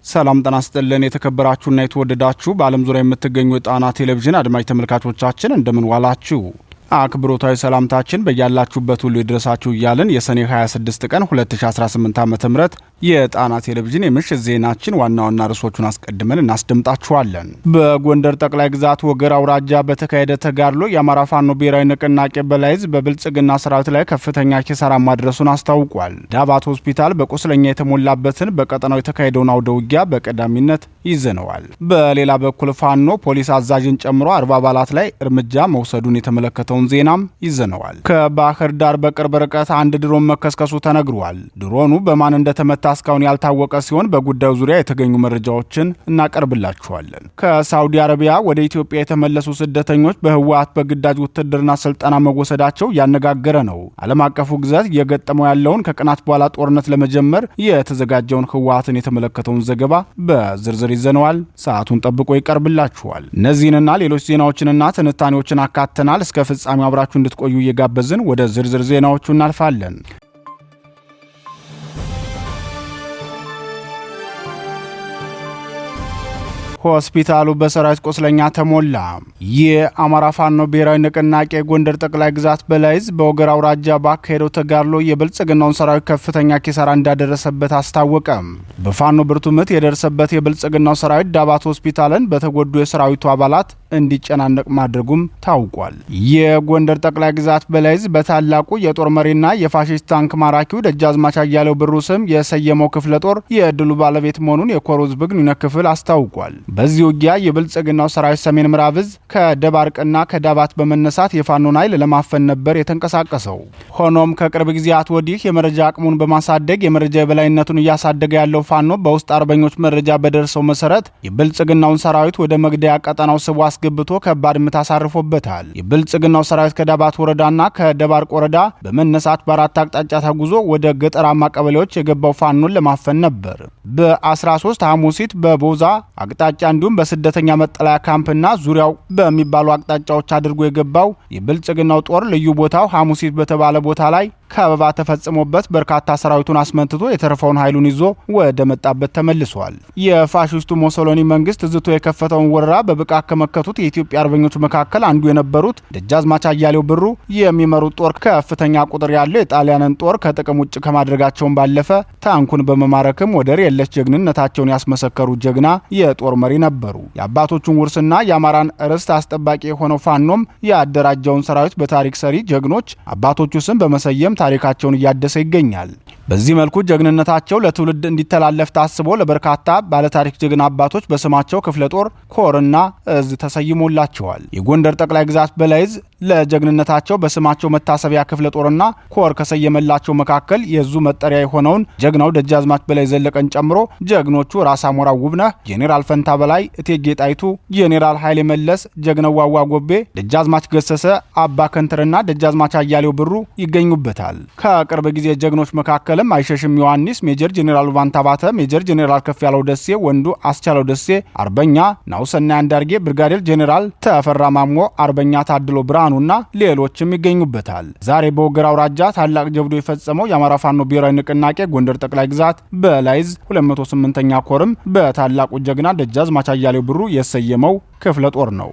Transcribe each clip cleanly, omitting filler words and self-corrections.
ሰላም ጤና ይስጥልን የተከበራችሁና የተወደዳችሁ በዓለም ዙሪያ የምትገኙ ጣና ቴሌቪዥን አድማጭ ተመልካቾቻችን እንደምን ዋላችሁ። አክብሮታዊ ሰላምታችን በያላችሁበት ሁሉ ይድረሳችሁ እያልን የሰኔ 26 ቀን 2018 ዓ.ም የጣና ቴሌቪዥን የምሽት ዜናችን ዋና ዋና ርዕሶቹን አስቀድመን እናስደምጣችኋለን። በጎንደር ጠቅላይ ግዛት ወገር አውራጃ በተካሄደ ተጋድሎ የአማራ ፋኖ ብሔራዊ ንቅናቄ በላይዝ በብልጽግና ሰራዊት ላይ ከፍተኛ ኪሳራ ማድረሱን አስታውቋል። ዳባት ሆስፒታል በቁስለኛ የተሞላበትን በቀጠናው የተካሄደውን አውደ ውጊያ በቀዳሚነት ይዘነዋል። በሌላ በኩል ፋኖ ፖሊስ አዛዥን ጨምሮ 40 አባላት ላይ እርምጃ መውሰዱን የተመለከተውን ዜናም ይዘነዋል። ከባህር ዳር በቅርብ ርቀት አንድ ድሮን መከስከሱ ተነግሯል። ድሮኑ በማን እንደተመታ እስካሁን ያልታወቀ ሲሆን በጉዳዩ ዙሪያ የተገኙ መረጃዎችን እናቀርብላችኋለን። ከሳውዲ አረቢያ ወደ ኢትዮጵያ የተመለሱ ስደተኞች በህወሓት በግዳጅ ውትድርና ስልጠና መወሰዳቸው ያነጋገረ ነው። ዓለም አቀፉ ግዛት እየገጠመው ያለውን ከቀናት በኋላ ጦርነት ለመጀመር የተዘጋጀውን ህወሓትን የተመለከተውን ዘገባ በዝርዝር ይዘነዋል። ሰዓቱን ጠብቆ ይቀርብላችኋል። እነዚህንና ሌሎች ዜናዎችንና ትንታኔዎችን አካተናል። እስከ ፍጻሜው አብራችሁ እንድትቆዩ እየጋበዝን ወደ ዝርዝር ዜናዎቹ እናልፋለን። ሆስፒታሉ በሰራዊት ቁስለኛ ተሞላ። የአማራ ፋኖ ብሔራዊ ንቅናቄ ጎንደር ጠቅላይ ግዛት በላይዝ በወገር አውራጃ ባካሄደው ተጋድሎ የብልጽግናውን ሰራዊት ከፍተኛ ኪሳራ እንዳደረሰበት አስታወቀ። በፋኖ ብርቱ ምት የደረሰበት የብልጽግናው ሰራዊት ዳባት ሆስፒታልን በተጎዱ የሰራዊቱ አባላት እንዲጨናነቅ ማድረጉም ታውቋል። የጎንደር ጠቅላይ ግዛት በላይዝ በታላቁ የጦር መሪና የፋሺስት ታንክ ማራኪው ደጃዝማች አያሌው ብሩ ስም የሰየመው ክፍለ ጦር የድሉ ባለቤት መሆኑን የኮር ህዝብ ግንኙነት ክፍል አስታውቋል። በዚህ ውጊያ የብልጽግናው ሰራዊት ሰሜን ምዕራብ ዕዝ ከደባርቅና ከዳባት በመነሳት የፋኖን ኃይል ለማፈን ነበር የተንቀሳቀሰው። ሆኖም ከቅርብ ጊዜያት ወዲህ የመረጃ አቅሙን በማሳደግ የመረጃ የበላይነቱን እያሳደገ ያለው ፋኖ በውስጥ አርበኞች መረጃ በደረሰው መሰረት የብልጽግናውን ሰራዊት ወደ መግደያ ቀጠናው ስቦ አስገብቶ ከባድ ምት አሳርፎበታል። የብልጽግናው ሰራዊት ከዳባት ወረዳና ከደባርቅ ወረዳ በመነሳት በአራት አቅጣጫ ተጉዞ ወደ ገጠራማ ቀበሌዎች የገባው ፋኖን ለማፈን ነበር። በ13 ሐሙሲት በቦዛ አቅጣጫ እንዲሁም በስደተኛ መጠለያ ካምፕና ዙሪያው በሚባሉ አቅጣጫዎች አድርጎ የገባው የብልጽግናው ጦር ልዩ ቦታው ሐሙሲት በተባለ ቦታ ላይ ከበባ ተፈጽሞበት በርካታ ሰራዊቱን አስመንትቶ የተረፈውን ኃይሉን ይዞ ወደ መጣበት ተመልሷል። የፋሺስቱ ሞሶሎኒ መንግስት ዝቶ የከፈተውን ወረራ በብቃት ከመከቱት የኢትዮጵያ አርበኞች መካከል አንዱ የነበሩት ደጃዝማች አያሌው ብሩ የሚመሩት ጦር ከፍተኛ ቁጥር ያለው የጣሊያንን ጦር ከጥቅም ውጭ ከማድረጋቸውን ባለፈ ታንኩን በመማረክም ወደር የለሽ ጀግንነታቸውን ያስመሰከሩ ጀግና የጦር መሪ ነበሩ። የአባቶቹን ውርስና የአማራን ርስት አስጠባቂ የሆነው ፋኖም ያደራጀውን ሰራዊት በታሪክ ሰሪ ጀግኖች አባቶቹ ስም በመሰየም ታሪካቸውን እያደሰ ይገኛል። በዚህ መልኩ ጀግንነታቸው ለትውልድ እንዲተላለፍ ታስቦ ለበርካታ ባለታሪክ ጀግና አባቶች በስማቸው ክፍለ ጦር፣ ኮርና እዝ ተሰይሞላቸዋል። የጎንደር ጠቅላይ ግዛት በላይዝ ለጀግንነታቸው በስማቸው መታሰቢያ ክፍለ ጦርና ኮር ከሰየመላቸው መካከል የዙ መጠሪያ የሆነውን ጀግናው ደጃዝማች በላይ ዘለቀን ጨምሮ ጀግኖቹ ራስ አሞራ ውብነህ፣ ጄኔራል ፈንታ በላይ፣ እቴጌ ጣይቱ፣ ጄኔራል ኃይሌ መለስ፣ ጀግናው ዋዋ ጎቤ፣ ደጃዝማች ገሰሰ አባ ከንትርና ደጃዝማች አያሌው ብሩ ይገኙበታል። ከቅርብ ጊዜ ጀግኖች መካከልም አይሸሽም ዮሐንስ፣ ሜጀር ጄኔራል ቫንታባተ፣ ሜጀር ጄኔራል ከፍ ያለው ደሴ፣ ወንዱ አስቻለው ደሴ፣ አርበኛ ናውሰና አንዳርጌ፣ ብርጋዴር ጄኔራል ተፈራ ማሞ፣ አርበኛ ታድሎ ብርሃኑና ሌሎችም ይገኙበታል። ዛሬ በወገር አውራጃ ታላቅ ጀብዱ የፈጸመው የአማራ ፋኖ ብሔራዊ ንቅናቄ ጎንደር ጠቅላይ ግዛት በላይዝ 208ኛ ኮርም በታላቁ ጀግና ደጃዝማች አያሌው ብሩ የሰየመው ክፍለ ጦር ነው።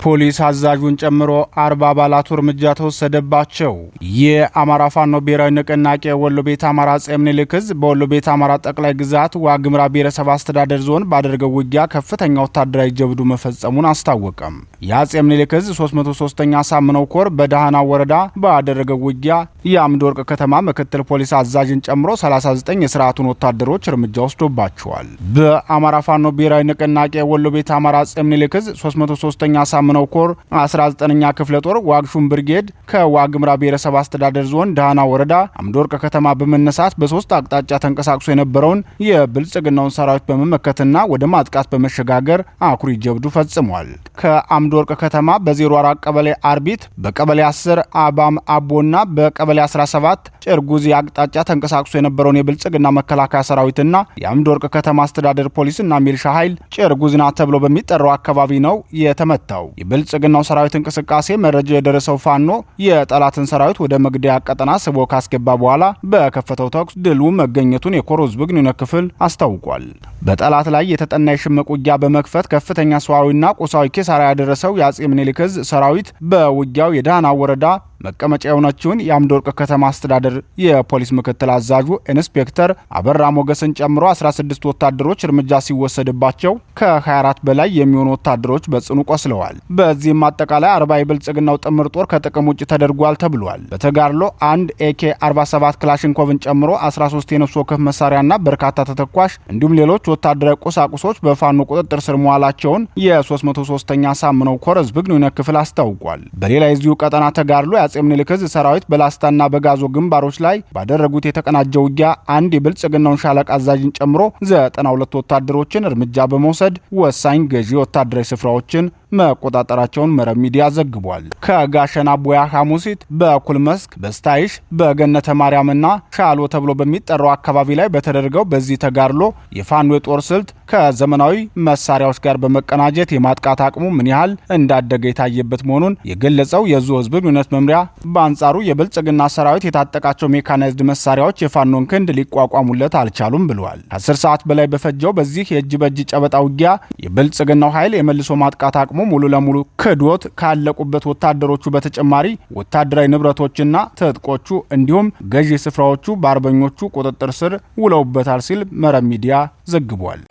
ፖሊስ አዛዡን ጨምሮ 40 አባላቱ እርምጃ ተወሰደባቸው። የአማራ ፋኖ ብሔራዊ ንቅናቄ ወሎ ቤት አማራ አፄ ምኒልክ ዕዝ በወሎ ቤት አማራ ጠቅላይ ግዛት ዋግምራ ብሔረሰብ አስተዳደር ዞን ባደረገው ውጊያ ከፍተኛ ወታደራዊ ጀብዱ መፈጸሙን አስታወቀም። የአፄ ምኒልክ ዕዝ 303ኛ ሳምነው ኮር በዳህና ወረዳ ባደረገው ውጊያ የአምድ ወርቅ ከተማ ምክትል ፖሊስ አዛዥን ጨምሮ 39 የስርዓቱን ወታደሮች እርምጃ ወስዶባቸዋል። በአማራ ፋኖ ብሔራዊ ንቅናቄ ወሎ ቤት አማራ አፄ ምኒልክ ዕዝ 303ኛ ነው ኮር 19ኛ ክፍለ ጦር ዋግሹም ብርጌድ ከዋግምራ ብሔረሰብ አስተዳደር ዞን ዳህና ወረዳ አምዶርቅ ከተማ በመነሳት በሶስት አቅጣጫ ተንቀሳቅሶ የነበረውን የብልጽግናውን ሰራዊት በመመከትና ወደ ማጥቃት በመሸጋገር አኩሪ ጀብዱ ፈጽሟል። ከአምዶርቅ ከተማ በ04 ቀበሌ አርቢት፣ በቀበሌ 10 አባም አቦና በቀበሌ 17 ጭርጉዚ አቅጣጫ ተንቀሳቅሶ የነበረውን የብልጽግና መከላከያ ሰራዊትና የአምዶርቅ ከተማ አስተዳደር ፖሊስና ሚሊሻ ኃይል ጭርጉዝና ተብሎ በሚጠራው አካባቢ ነው የተመታው። የብልጽግናው ሰራዊት እንቅስቃሴ መረጃ የደረሰው ፋኖ የጠላትን ሰራዊት ወደ መግደያ ቀጠና ስቦ ካስገባ በኋላ በከፈተው ተኩስ ድሉ መገኘቱን የኮር ህዝብ ግንኙነት ክፍል አስታውቋል። በጠላት ላይ የተጠና የሽምቅ ውጊያ በመክፈት ከፍተኛ ሰዋዊና ቁሳዊ ኪሳራ ያደረሰው የአጼ ምኒልክ ዕዝ ሰራዊት በውጊያው የዳህና ወረዳ መቀመጫ የሆነችውን የአምድ ወርቅ ከተማ አስተዳደር የፖሊስ ምክትል አዛዡ ኢንስፔክተር አበራ ሞገስን ጨምሮ 16 ወታደሮች እርምጃ ሲወሰድባቸው ከ24 በላይ የሚሆኑ ወታደሮች በጽኑ ቆስለዋል። በዚህም አጠቃላይ 40 የብልጽግናው ጥምር ጦር ከጥቅም ውጭ ተደርጓል ተብሏል። በተጋድሎ አንድ ኤኬ 47 ክላሽንኮቭን ጨምሮ 13 የነፍስ ወከፍ መሳሪያና በርካታ ተተኳሽ እንዲሁም ሌሎች ወታደራዊ ቁሳቁሶች በፋኖ ቁጥጥር ስር መዋላቸውን የ303ኛ ሳምነው ኮር ህዝብ ግንኙነት ክፍል አስታውቋል። በሌላ የዚሁ ቀጠና ተጋድሎ የአጼ ምኒልክ ዕዝ ሰራዊት በላስታና በጋዞ ግንባሮች ላይ ባደረጉት የተቀናጀ ውጊያ አንድ የብልጽግናውን ሻለቃ አዛዥን ጨምሮ 92 ወታደሮችን እርምጃ በመውሰድ ወሳኝ ገዢ ወታደራዊ ስፍራዎችን መቆጣጠራቸውን መረብ ሚዲያ ዘግቧል። ከጋሸና ቦያ ሐሙሲት፣ በኩል መስክ፣ በስታይሽ፣ በገነተ ማርያምና ሻሎ ተብሎ በሚጠራው አካባቢ ላይ በተደረገው በዚህ ተጋድሎ የፋኖ የጦር ስልት ከዘመናዊ መሳሪያዎች ጋር በመቀናጀት የማጥቃት አቅሙ ምን ያህል እንዳደገ የታየበት መሆኑን የገለጸው የዙ ህዝብ ግንኙነት መምሪያ በአንጻሩ የብልጽግና ሰራዊት የታጠቃቸው ሜካናይዝድ መሳሪያዎች የፋኖን ክንድ ሊቋቋሙለት አልቻሉም ብለዋል። 10 ሰዓት በላይ በፈጀው በዚህ የእጅ በእጅ ጨበጣ ውጊያ የብልጽግናው ኃይል የመልሶ ማጥቃት አቅሙ ሙሉ ለሙሉ ክዶት ካለቁበት ወታደሮቹ በተጨማሪ ወታደራዊ ንብረቶችና ትጥቆቹ እንዲሁም ገዢ ስፍራዎቹ በአርበኞቹ ቁጥጥር ስር ውለውበታል ሲል መረብ ሚዲያ ዘግቧል።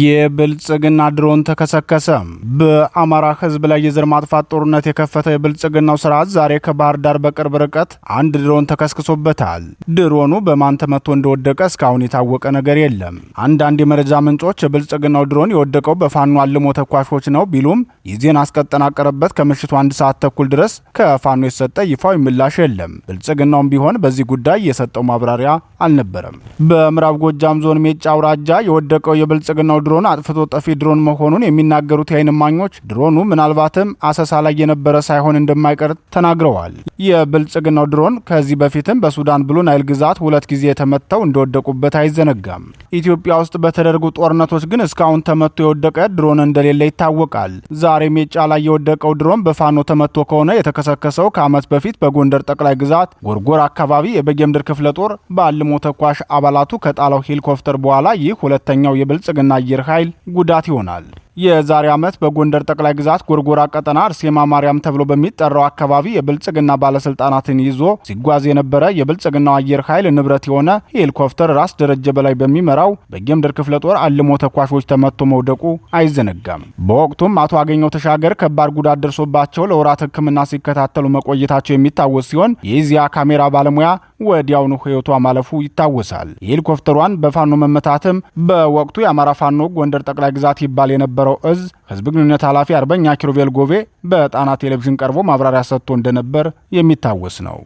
የብልጽግና ድሮን ተከሰከሰ። በአማራ ህዝብ ላይ የዘር ማጥፋት ጦርነት የከፈተው የብልጽግናው ስርዓት ዛሬ ከባህር ዳር በቅርብ ርቀት አንድ ድሮን ተከስክሶበታል። ድሮኑ በማን ተመቶ እንደወደቀ እስካሁን የታወቀ ነገር የለም። አንዳንድ የመረጃ ምንጮች የብልጽግናው ድሮን የወደቀው በፋኖ አልሞ ተኳሾች ነው ቢሉም የዜና አስቀጠናቀረበት ከምሽቱ 1 ሰዓት ተኩል ድረስ ከፋኖ የሰጠ ይፋዊ ምላሽ የለም። ብልጽግናውም ቢሆን በዚህ ጉዳይ የሰጠው ማብራሪያ አልነበረም። በምዕራብ ጎጃም ዞን ሜጫ አውራጃ የወደቀው የብልጽግናው ድሮን አጥፍቶ ጠፊ ድሮን መሆኑን የሚናገሩት የዓይን እማኞች ድሮኑ ምናልባትም አሰሳ ላይ የነበረ ሳይሆን እንደማይቀር ተናግረዋል። የብልጽግናው ድሮን ከዚህ በፊትም በሱዳን ብሉ ናይል ግዛት 2 ጊዜ የተመተው እንደወደቁበት አይዘነጋም። ኢትዮጵያ ውስጥ በተደረጉ ጦርነቶች ግን እስካሁን ተመቶ የወደቀ ድሮን እንደሌለ ይታወቃል። ዛሬ ሜጫ ላይ የወደቀው ድሮን በፋኖ ተመቶ ከሆነ የተከሰከሰው ከዓመት በፊት በጎንደር ጠቅላይ ግዛት ጎርጎር አካባቢ የበጌምድር ክፍለ ጦር በአልሞ ተኳሽ አባላቱ ከጣለው ሄሊኮፕተር በኋላ ይህ ሁለተኛው የብልጽግና አየር ኃይል ጉዳት ይሆናል። የዛሬ ዓመት በጎንደር ጠቅላይ ግዛት ጎርጎራ ቀጠና አርሴማ ማርያም ተብሎ በሚጠራው አካባቢ የብልጽግና ባለስልጣናትን ይዞ ሲጓዝ የነበረ የብልጽግናው አየር ኃይል ንብረት የሆነ ሄሊኮፕተር ራስ ደረጀ በላይ በሚመራው በጌምድር ክፍለ ጦር አልሞ ተኳሾች ተመቶ መውደቁ አይዘነጋም። በወቅቱም አቶ አገኘው ተሻገር ከባድ ጉዳት ደርሶባቸው ለወራት ሕክምና ሲከታተሉ መቆየታቸው የሚታወስ ሲሆን የኢዚያ ካሜራ ባለሙያ ወዲያውኑ ህይወቷ ማለፉ ይታወሳል። የሄሊኮፕተሯን በፋኖ መመታትም በወቅቱ የአማራ ፋኖ ጎንደር ጠቅላይ ግዛት ይባል የነበረው ዕዝ ህዝብ ግንኙነት ኃላፊ አርበኛ ኪሩቤል ጎቤ በጣና ቴሌቪዥን ቀርቦ ማብራሪያ ሰጥቶ እንደነበር የሚታወስ ነው።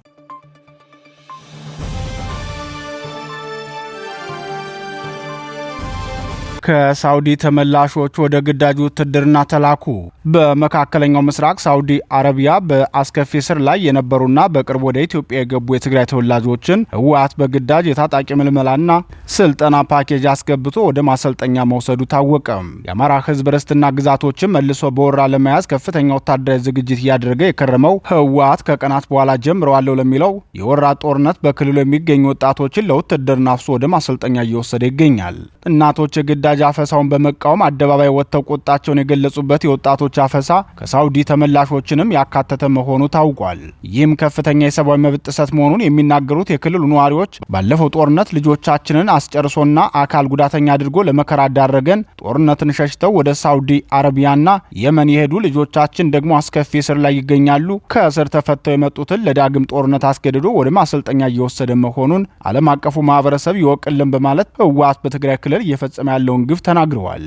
ከሳውዲ ተመላሾች ወደ ግዳጅ ውትድርና ተላኩ። በመካከለኛው ምስራቅ ሳውዲ አረቢያ በአስከፊ ስር ላይ የነበሩና በቅርብ ወደ ኢትዮጵያ የገቡ የትግራይ ተወላጆችን ህወሓት በግዳጅ የታጣቂ ምልመላና ስልጠና ፓኬጅ አስገብቶ ወደ ማሰልጠኛ መውሰዱ ታወቀ። የአማራ ህዝብ ርስትና ግዛቶችን መልሶ በወራ ለመያዝ ከፍተኛ ወታደራዊ ዝግጅት እያደረገ የከረመው ህወሓት ከቀናት በኋላ ጀምረዋለሁ ለሚለው የወራ ጦርነት በክልሉ የሚገኙ ወጣቶችን ለውትድርና አፍሶ ወደ ማሰልጠኛ እየወሰደ ይገኛል። እናቶች የግዳጅ አፈሳውን በመቃወም አደባባይ ወጥተው ቁጣቸውን የገለጹበት የወጣቶች አፈሳ ከሳውዲ ተመላሾችንም ያካተተ መሆኑ ታውቋል። ይህም ከፍተኛ የሰብአዊ መብት ጥሰት መሆኑን የሚናገሩት የክልሉ ነዋሪዎች ባለፈው ጦርነት ልጆቻችንን አስጨርሶና አካል ጉዳተኛ አድርጎ ለመከራ ዳረገን፣ ጦርነትን ሸሽተው ወደ ሳውዲ አረቢያና የመን የሄዱ ልጆቻችን ደግሞ አስከፊ እስር ላይ ይገኛሉ። ከእስር ተፈተው የመጡትን ለዳግም ጦርነት አስገድዶ ወደ ማሰልጠኛ እየወሰደ መሆኑን ዓለም አቀፉ ማህበረሰብ ይወቅልን በማለት ህወሓት በትግራይ ክልል እየፈጸመ ያለውን ግፍ ተናግረዋል።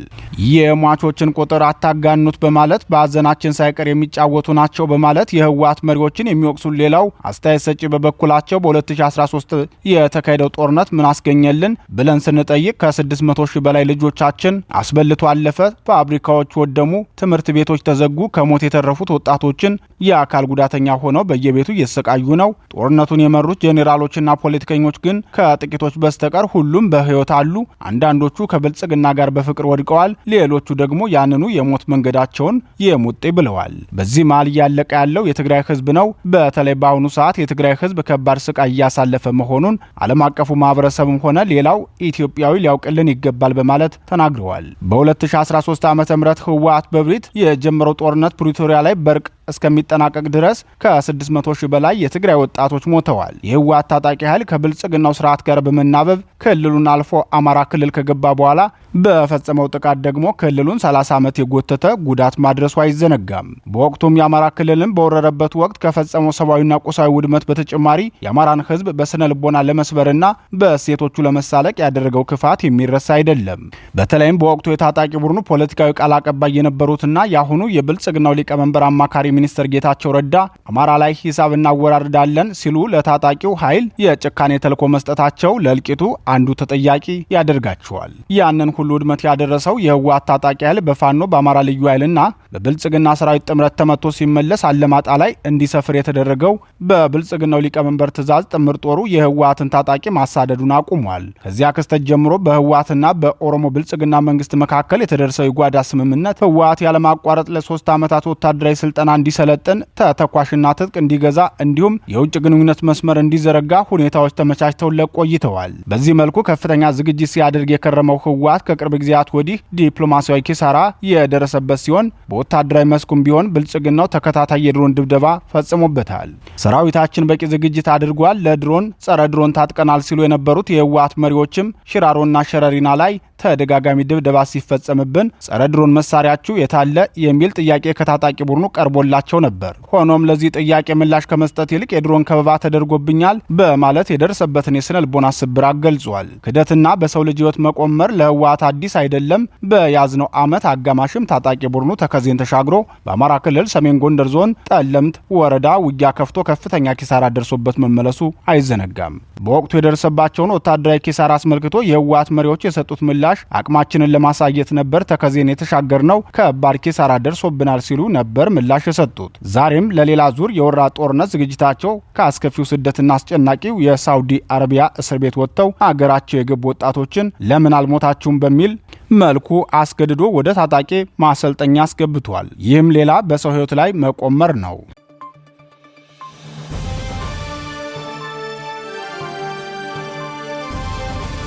የሟቾችን ቁጥር አታጋኑት በማለት በአዘናችን ሳይቀር የሚጫወቱ ናቸው በማለት የህወሓት መሪዎችን የሚወቅሱ ሌላው አስተያየት ሰጪ በበኩላቸው በ2013 የተካሄደው ጦርነት ምን አስገኘልን ብለን ስንጠይቅ ከ600 ሺህ በላይ ልጆቻችን አስበልቶ አለፈ፣ ፋብሪካዎች ወደሙ፣ ትምህርት ቤቶች ተዘጉ፣ ከሞት የተረፉት ወጣቶችን የአካል ጉዳተኛ ሆነው በየቤቱ እየተሰቃዩ ነው። ጦርነቱን የመሩት ጄኔራሎችና ፖለቲከኞች ግን ከጥቂቶች በስተቀር ሁሉም በህይወት አሉ። አንዳንዶቹ ከብልጽግና ጋር በፍቅር ወድቀዋል፣ ሌሎቹ ደግሞ ያንኑ የሞት መንገዳቸውን የሙጤ ብለዋል። በዚህ መሃል እያለቀ ያለው የትግራይ ህዝብ ነው። በተለይ በአሁኑ ሰዓት የትግራይ ህዝብ ከባድ ስቃይ እያሳለፈ መሆኑን ዓለም አቀፉ ማህበረሰብም ሆነ ሌላው ኢትዮጵያዊ ሊያውቅልን ይገባል በማለት ተናግረዋል። በ2013 ዓ.ም ህወሓት በብሪት የጀመረው ጦርነት ፕሪቶሪያ ላይ በርቅ እስከሚጠናቀቅ ድረስ ከ600 ሺህ በላይ የትግራይ ወጣቶች ሞተዋል። የህወሓት ታጣቂ ኃይል ከብልጽግናው ስርዓት ጋር በመናበብ ክልሉን አልፎ አማራ ክልል ከገባ በኋላ በፈጸመው ጥቃት ደግሞ ክልሉን 30 ዓመት የጎተተ ጉዳት ማድረሱ አይዘነጋም። በወቅቱም የአማራ ክልልን በወረረበት ወቅት ከፈጸመው ሰብአዊና ቁሳዊ ውድመት በተጨማሪ የአማራን ህዝብ በስነ ልቦና ለመስበርና በእሴቶቹ ለመሳለቅ ያደረገው ክፋት የሚረሳ አይደለም። በተለይም በወቅቱ የታጣቂ ቡድኑ ፖለቲካዊ ቃል አቀባይ የነበሩትና የአሁኑ የብልጽግናው ሊቀመንበር አማካሪ ሚኒስትር ጌታቸው ረዳ አማራ ላይ ሂሳብ እናወራርዳለን ሲሉ ለታጣቂው ኃይል የጭካኔ ተልዕኮ መስጠታቸው ለእልቂቱ አንዱ ተጠያቂ ያደርጋቸዋል። ያንን ሁሉ ውድመት ያደረሰው የህወሓት ታጣቂ ኃይል በፋኖ በአማራ ልዩ ኃይልና በብልጽግና ሰራዊት ጥምረት ተመቶ ሲመለስ አለማጣ ላይ እንዲሰፍር የተደረገው በብልጽግናው ሊቀመንበር ትዕዛዝ ጥምር ጦሩ የህወሓትን ታጣቂ ማሳደዱን አቁሟል። ከዚያ ክስተት ጀምሮ በህወሓትና በኦሮሞ ብልጽግና መንግስት መካከል የተደረሰው የጓዳ ስምምነት ህወሓት ያለማቋረጥ ለ3 ዓመታት ወታደራዊ ስልጠና እንዲሰለጥን ተተኳሽና ትጥቅ እንዲገዛ እንዲሁም የውጭ ግንኙነት መስመር እንዲዘረጋ ሁኔታዎች ተመቻችተውለት ቆይተዋል። በዚህ መልኩ ከፍተኛ ዝግጅት ሲያደርግ የከረመው ህወሓት ከቅርብ ጊዜያት ወዲህ ዲፕሎማሲያዊ ኪሳራ የደረሰበት ሲሆን በወታደራዊ መስኩም ቢሆን ብልጽግናው ተከታታይ የድሮን ድብደባ ፈጽሞበታል። ሰራዊታችን በቂ ዝግጅት አድርጓል፣ ለድሮን ጸረ ድሮን ታጥቀናል ሲሉ የነበሩት የህወሓት መሪዎችም ሽራሮና ሸረሪና ላይ ተደጋጋሚ ድብደባ ሲፈጸምብን ጸረ ድሮን መሳሪያችሁ የታለ የሚል ጥያቄ ከታጣቂ ቡድኑ ቀርቦላቸው ነበር። ሆኖም ለዚህ ጥያቄ ምላሽ ከመስጠት ይልቅ የድሮን ከበባ ተደርጎብኛል በማለት የደረሰበትን የስነ ልቦና ስብራት ገልጿል። ክደትና በሰው ልጅ ህይወት መቆመር ለህወሓት አዲስ አይደለም። በያዝነው ዓመት አጋማሽም ታጣቂ ቡድኑ ተከዜን ተሻግሮ በአማራ ክልል ሰሜን ጎንደር ዞን ጠለምት ወረዳ ውጊያ ከፍቶ ከፍተኛ ኪሳራ ደርሶበት መመለሱ አይዘነጋም። በወቅቱ የደረሰባቸውን ወታደራዊ ኪሳራ አስመልክቶ የህወሓት መሪዎች የሰጡት ምላሽ አቅማችንን ለማሳየት ነበር ተከዜን የተሻገርነው፣ ከባድ ኪሳራ ደርሶብናል ሲሉ ነበር ምላሽ የሰጡት። ዛሬም ለሌላ ዙር የወራ ጦርነት ዝግጅታቸው ከአስከፊው ስደትና አስጨናቂው የሳውዲ አረቢያ እስር ቤት ወጥተው አገራቸው የገቡ ወጣቶችን ለምን አልሞታችሁም በሚል መልኩ አስገድዶ ወደ ታጣቂ ማሰልጠኛ አስገብቷል። ይህም ሌላ በሰው ህይወት ላይ መቆመር ነው።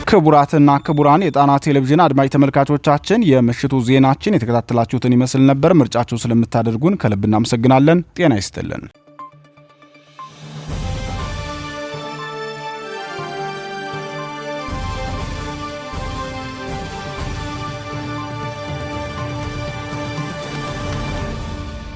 ክቡራትና ክቡራን የጣና ቴሌቪዥን አድማጭ ተመልካቾቻችን የምሽቱ ዜናችን የተከታተላችሁትን ይመስል ነበር። ምርጫችሁ ስለምታደርጉን ከልብ እናመሰግናለን። ጤና ይስጥልን።